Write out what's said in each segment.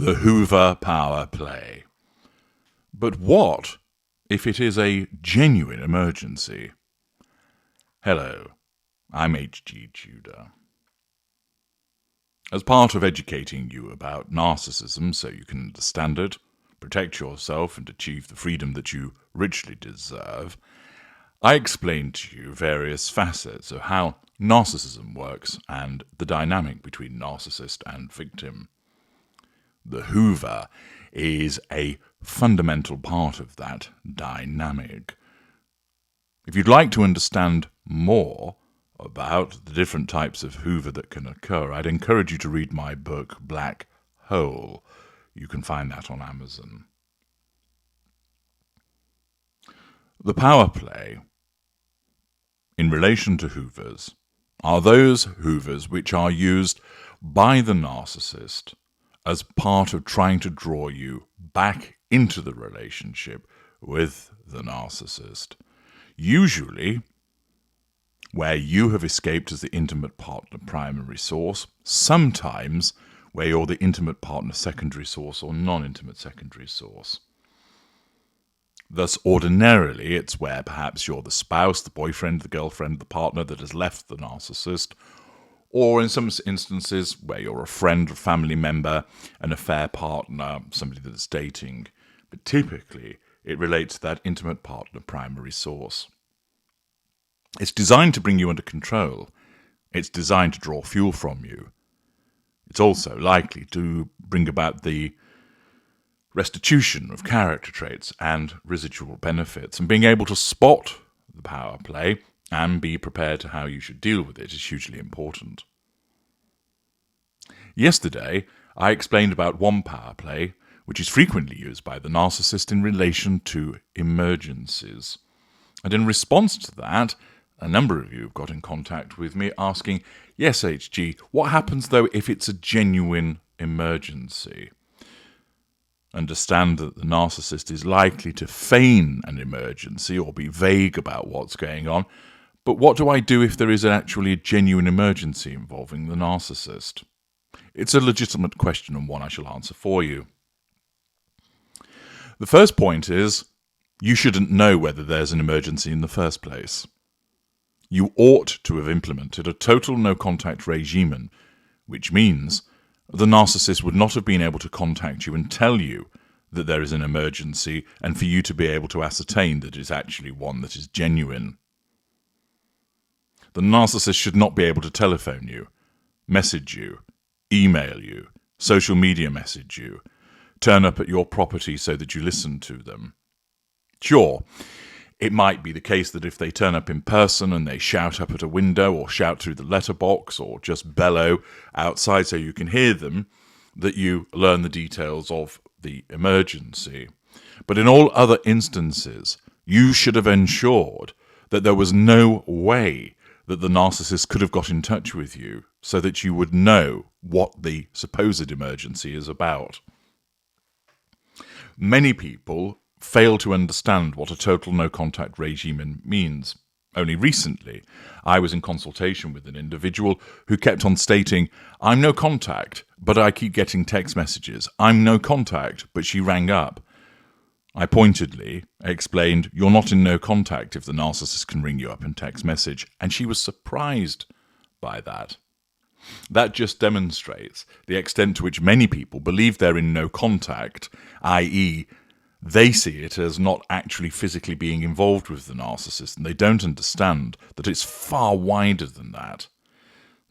The Hoover power play. But what if it is a genuine emergency? Hello, I'm H.G. Tudor. As part of educating you about narcissism so you can understand it, protect yourself and achieve the freedom that you richly deserve, I explained to you various facets of how narcissism works and the dynamic between narcissist and victim. The Hoover is a fundamental part of that dynamic. If you'd like to understand more about the different types of Hoover that can occur, I'd encourage you to read my book, Black Hole. You can find that on Amazon. The power play in relation to Hoovers are those Hoovers which are used by the narcissist as part of trying to draw you back into the relationship with the narcissist. Usually, where you have escaped as the intimate partner primary source, sometimes where you're the intimate partner secondary source or non-intimate secondary source. Thus, ordinarily, it's where perhaps you're the spouse, the boyfriend, the girlfriend, the partner that has left the narcissist, or in some instances where you're a friend or family member, an affair partner, somebody that's dating. But typically, it relates to that intimate partner primary source. It's designed to bring you under control. It's designed to draw fuel from you. It's also likely to bring about the restitution of character traits and residual benefits. And being able to spot the power play and be prepared to how you should deal with it is hugely important. Yesterday, I explained about one power play, which is frequently used by the narcissist in relation to emergencies. And in response to that, a number of you have got in contact with me asking, yes, HG, what happens though if it's a genuine emergency? Understand that the narcissist is likely to feign an emergency or be vague about what's going on. But what do I do if there is actually a genuine emergency involving the narcissist? It's a legitimate question and one I shall answer for you. The first point is, you shouldn't know whether there's an emergency in the first place. You ought to have implemented a total no-contact regime, which means the narcissist would not have been able to contact you and tell you that there is an emergency and for you to be able to ascertain that it's actually one that is genuine. The narcissist should not be able to telephone you, message you, email you, social media message you, turn up at your property so that you listen to them. Sure, it might be the case that if they turn up in person and they shout up at a window or shout through the letterbox or just bellow outside so you can hear them, that you learn the details of the emergency. But in all other instances, you should have ensured that there was no way that the narcissist could have got in touch with you so that you would know what the supposed emergency is about. Many people fail to understand what a total no-contact regime means. Only recently, I was in consultation with an individual who kept on stating, I'm no contact, but I keep getting text messages. I'm no contact, but she rang up. I pointedly explained, you're not in no contact if the narcissist can ring you up and text message, and she was surprised by that. That just demonstrates the extent to which many people believe they're in no contact, i.e., they see it as not actually physically being involved with the narcissist, and they don't understand that it's far wider than that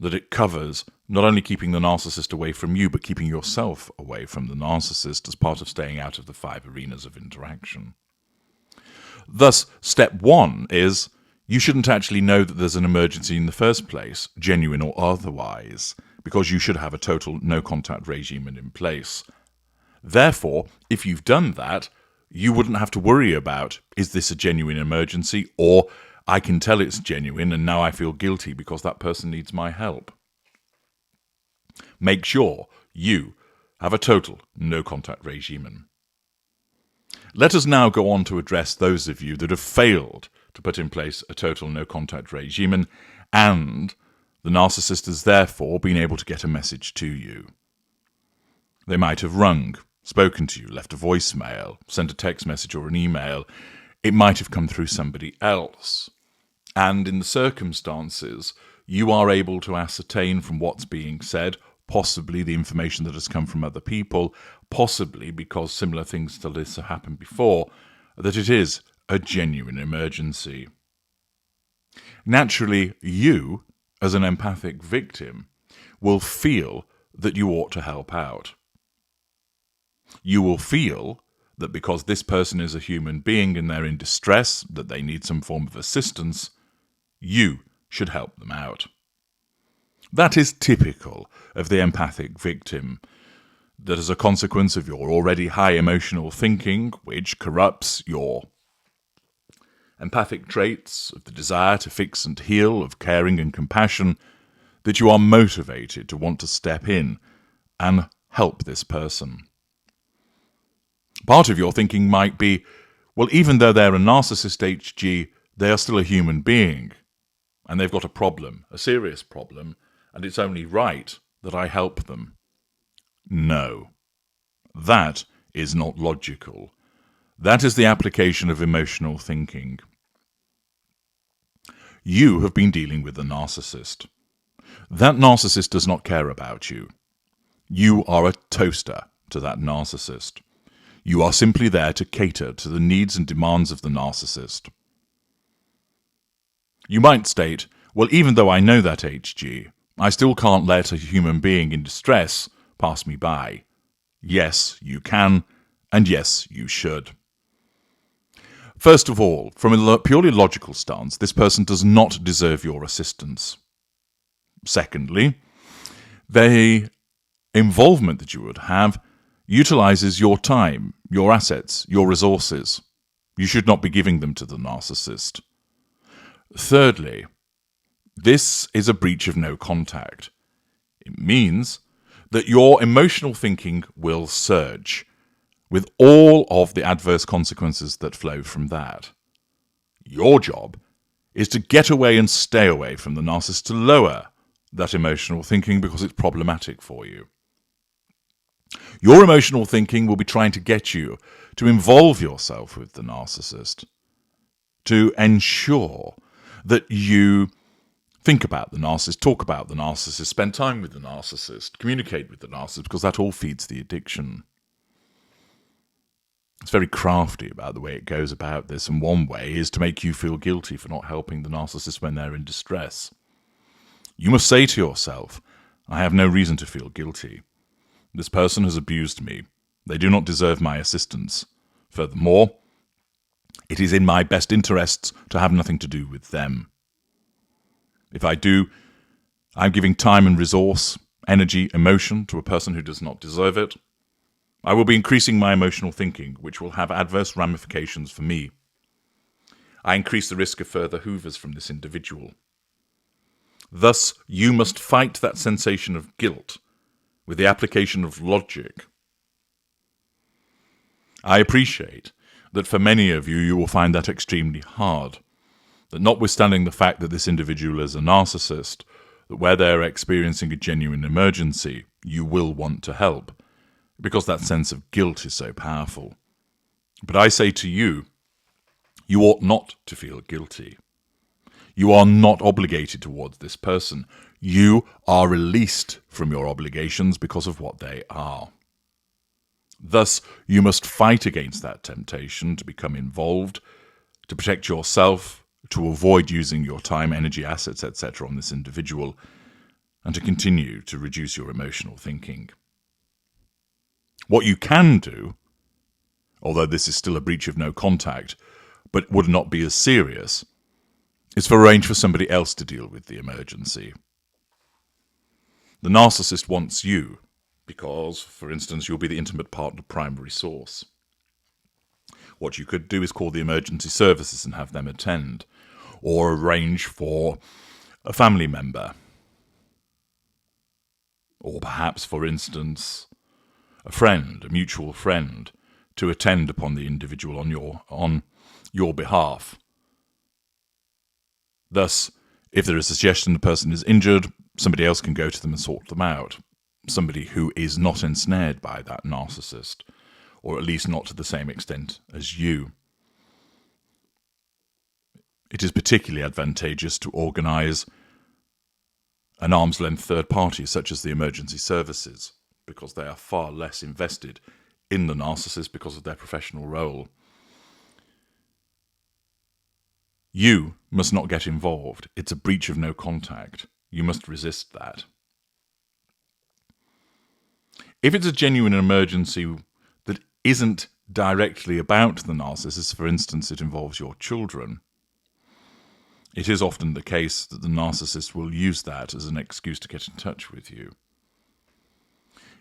it covers not only keeping the narcissist away from you, but keeping yourself away from the narcissist as part of staying out of the 5 arenas of interaction. Thus, step 1 is you shouldn't actually know that there's an emergency in the first place, genuine or otherwise, because you should have a total no-contact regime in place. Therefore, if you've done that, you wouldn't have to worry about, is this a genuine emergency, or I can tell it's genuine and now I feel guilty because that person needs my help. Make sure you have a total no-contact regime. Let us now go on to address those of you that have failed to put in place a total no-contact regime, and the narcissist has therefore been able to get a message to you. They might have rung, spoken to you, left a voicemail, sent a text message or an email. It might have come through somebody else. And in the circumstances, you are able to ascertain from what's being said, possibly the information that has come from other people, possibly because similar things to this have happened before, that it is a genuine emergency. Naturally, you, as an empathic victim, will feel that you ought to help out. You will feel that because this person is a human being and they're in distress, that they need some form of assistance, you should help them out. That is typical of the empathic victim, that as a consequence of your already high emotional thinking, which corrupts your empathic traits of the desire to fix and heal, of caring and compassion, that you are motivated to want to step in and help this person. Part of your thinking might be, well, even though they're a narcissist HG, they are still a human being, and they've got a problem, a serious problem, and it's only right that I help them. No, that is not logical. That is the application of emotional thinking. You have been dealing with a narcissist. That narcissist does not care about you. You are a toaster to that narcissist. You are simply there to cater to the needs and demands of the narcissist. You might state, well, even though I know that HG, I still can't let a human being in distress pass me by. Yes, you can, and yes, you should. First of all, from a purely logical stance, this person does not deserve your assistance. Secondly, the involvement that you would have utilizes your time, your assets, your resources. You should not be giving them to the narcissist. Thirdly, this is a breach of no contact. It means that your emotional thinking will surge, with all of the adverse consequences that flow from that. Your job is to get away and stay away from the narcissist, to lower that emotional thinking because it's problematic for you. Your emotional thinking will be trying to get you to involve yourself with the narcissist, to ensure that you think about the narcissist, talk about the narcissist, spend time with the narcissist, communicate with the narcissist, because that all feeds the addiction. It's very crafty about the way it goes about this, and one way is to make you feel guilty for not helping the narcissist when they're in distress. You must say to yourself, I have no reason to feel guilty. This person has abused me. They do not deserve my assistance. Furthermore, it is in my best interests to have nothing to do with them. If I do, I'm giving time and resource, energy, emotion to a person who does not deserve it. I will be increasing my emotional thinking, which will have adverse ramifications for me. I increase the risk of further hoovers from this individual. Thus, you must fight that sensation of guilt with the application of logic. I appreciate that for many of you, you will find that extremely hard. That notwithstanding the fact that this individual is a narcissist, that where they're experiencing a genuine emergency, you will want to help, because that sense of guilt is so powerful. But I say to you, you ought not to feel guilty. You are not obligated towards this person. You are released from your obligations because of what they are. Thus, you must fight against that temptation to become involved, to protect yourself, to avoid using your time, energy, assets, etc. on this individual, and to continue to reduce your emotional thinking. What you can do, although this is still a breach of no contact, but would not be as serious, is to arrange for somebody else to deal with the emergency. The narcissist wants you because, for instance, you'll be the intimate partner primary source. What you could do is call the emergency services and have them attend, or arrange for a family member, or perhaps, for instance, a friend, a mutual friend, to attend upon the individual on your behalf. Thus, if there is a suggestion the person is injured, somebody else can go to them and sort them out. somebody who is not ensnared by that narcissist, or at least not to the same extent as you. It is particularly advantageous to organise an arm's length third party such as the emergency services, because they are far less invested in the narcissist because of their professional role. You must not get involved. It's a breach of no contact. You must resist that. If it's a genuine emergency that isn't directly about the narcissist, for instance, it involves your children, it is often the case that the narcissist will use that as an excuse to get in touch with you.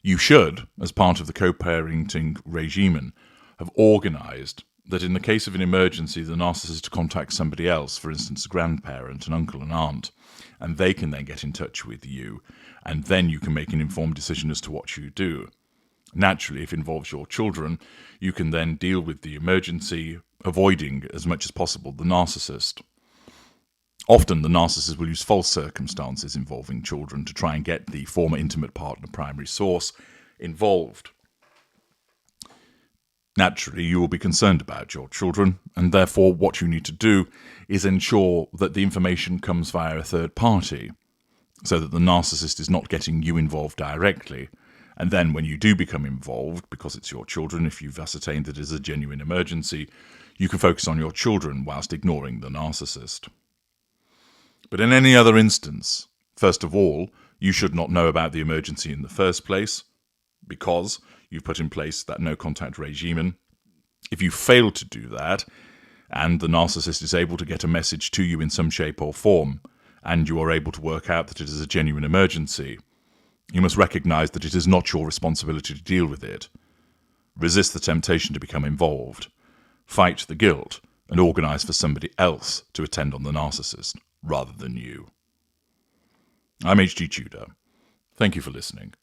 You should, as part of the co-parenting regime, have organised that in the case of an emergency, the narcissist contacts somebody else, for instance, a grandparent, an uncle, an aunt, and they can then get in touch with you, and then you can make an informed decision as to what you do. Naturally, if it involves your children, you can then deal with the emergency, avoiding as much as possible the narcissist. Often the narcissist will use false circumstances involving children to try and get the former intimate partner primary source involved. Naturally, you will be concerned about your children, and therefore what you need to do is ensure that the information comes via a third party, so that the narcissist is not getting you involved directly. And then when you do become involved, because it's your children, if you've ascertained that it is a genuine emergency, you can focus on your children whilst ignoring the narcissist. But in any other instance, first of all, you should not know about the emergency in the first place, because you've put in place that no-contact regime. If you fail to do that, and the narcissist is able to get a message to you in some shape or form, and you are able to work out that it is a genuine emergency, you must recognise that it is not your responsibility to deal with it. Resist the temptation to become involved. Fight the guilt, and organise for somebody else to attend on the narcissist, rather than you. I'm H.G. Tudor. Thank you for listening.